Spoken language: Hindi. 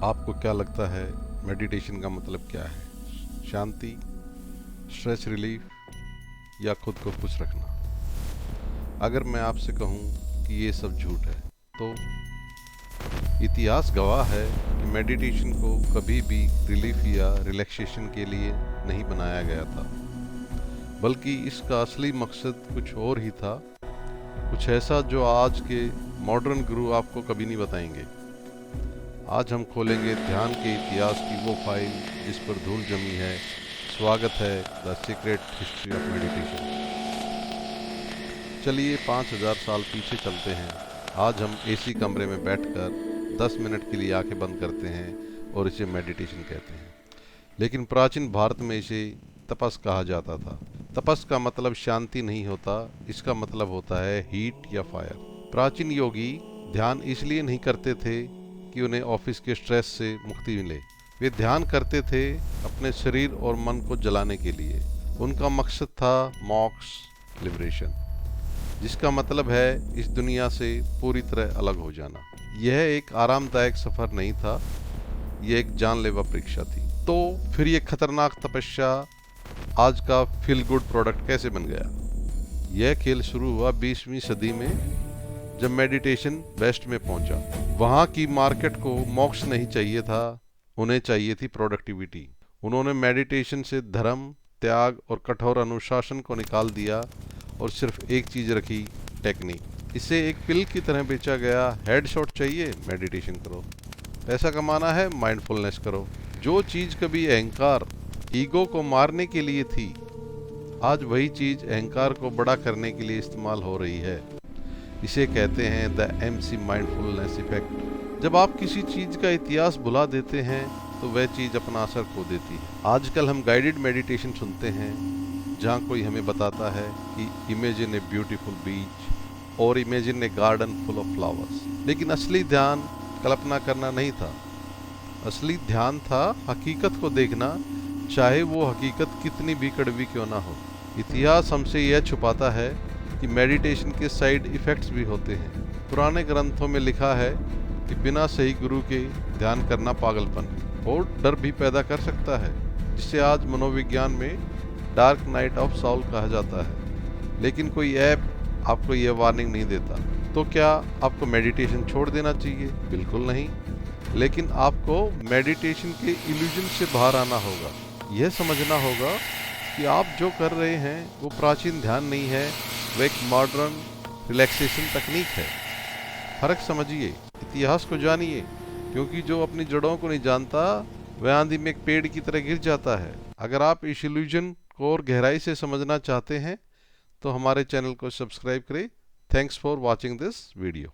आपको क्या लगता है मेडिटेशन का मतलब क्या है? शांति, स्ट्रेस रिलीफ या खुद को खुश रखना? अगर मैं आपसे कहूँ कि ये सब झूठ है तो इतिहास गवाह है कि मेडिटेशन को कभी भी रिलीफ या रिलैक्सेशन के लिए नहीं बनाया गया था, बल्कि इसका असली मकसद कुछ और ही था, कुछ ऐसा जो आज के मॉडर्न गुरु आपको कभी नहीं बताएंगे। आज हम खोलेंगे ध्यान के इतिहास की वो फाइल जिस पर धूल जमी है। स्वागत है the secret history of meditation. चलिए 5000 साल पीछे चलते हैं। आज हम एसी कमरे में बैठकर 10 मिनट के लिए आंखें बंद करते हैं और इसे मेडिटेशन कहते हैं। लेकिन प्राचीन भारत में इसे तपस कहा जाता था। तपस का मतलब शांति नहीं होता, इसका मतलब होता है हीट या फायर। प्राचीन योगी ध्यान इसलिए नहीं करते थे कि उन्हें ऑफिस के स्ट्रेस से मुक्ति मिले। वे ध्यान करते थे अपने शरीर और मन को जलाने के लिए। उनका मकसद था मोक्ष, लिबरेशन, जिसका मतलब है इस दुनिया से पूरी तरह अलग हो जाना। यह एक आरामदायक सफर नहीं था, यह एक जानलेवा परीक्षा थी। तो फिर यह खतरनाक तपस्या आज का फील गुड प्रोडक्ट कैसे बन गया? यह खेल शुरू हुआ 20वीं सदी में, जब मेडिटेशन वेस्ट में पहुंचा। वहां की मार्केट को मोक्ष नहीं चाहिए था, उन्हें चाहिए थी प्रोडक्टिविटी। उन्होंने मेडिटेशन से धर्म, त्याग और कठोर अनुशासन को निकाल दिया और सिर्फ एक चीज रखी, टेक्निक। इसे एक पिल की तरह बेचा गया। हेडशॉट चाहिए, मेडिटेशन करो। पैसा कमाना है, माइंडफुलनेस करो। जो चीज कभी अहंकार, ईगो को मारने के लिए थी, आज वही चीज अहंकार को बड़ा करने के लिए इस्तेमाल हो रही है। इसे कहते हैं द MC माइंडफुलनेस इफेक्ट। जब आप किसी चीज का इतिहास भुला देते हैं तो वह चीज अपना असर खो देती है। आजकल हम गाइडेड मेडिटेशन सुनते हैं जहां कोई हमें बताता है कि इमेजिन ए ब्यूटीफुल बीच और imagine A garden full of flowers. लेकिन असली ध्यान कल्पना करना नहीं था। असली ध्यान था हकीकत को देखना, चाहे वो हकीकत कितनी भी कड़वी क्यों ना हो। इतिहास हमसे यह छुपाता है कि मेडिटेशन के साइड इफ़ेक्ट्स भी होते हैं। पुराने ग्रंथों में लिखा है कि बिना सही गुरु के ध्यान करना पागलपन और डर भी पैदा कर सकता है, जिसे आज मनोविज्ञान में डार्क नाइट ऑफ साउल कहा जाता है। लेकिन कोई ऐप आपको यह वार्निंग नहीं देता। तो क्या आपको मेडिटेशन छोड़ देना चाहिए? बिल्कुल नहीं। लेकिन आपको मेडिटेशन के इल्यूजन से बाहर आना होगा। यह समझना होगा कि आप जो कर रहे हैं वो प्राचीन ध्यान नहीं है, वह एक मॉडर्न रिलैक्सेशन तकनीक है। फर्क समझिए, इतिहास को जानिए, क्योंकि जो अपनी जड़ों को नहीं जानता वह आंधी में एक पेड़ की तरह गिर जाता है। अगर आप इस इल्यूजन को और गहराई से समझना चाहते हैं तो हमारे चैनल को सब्सक्राइब करें। Thanks for watching this video.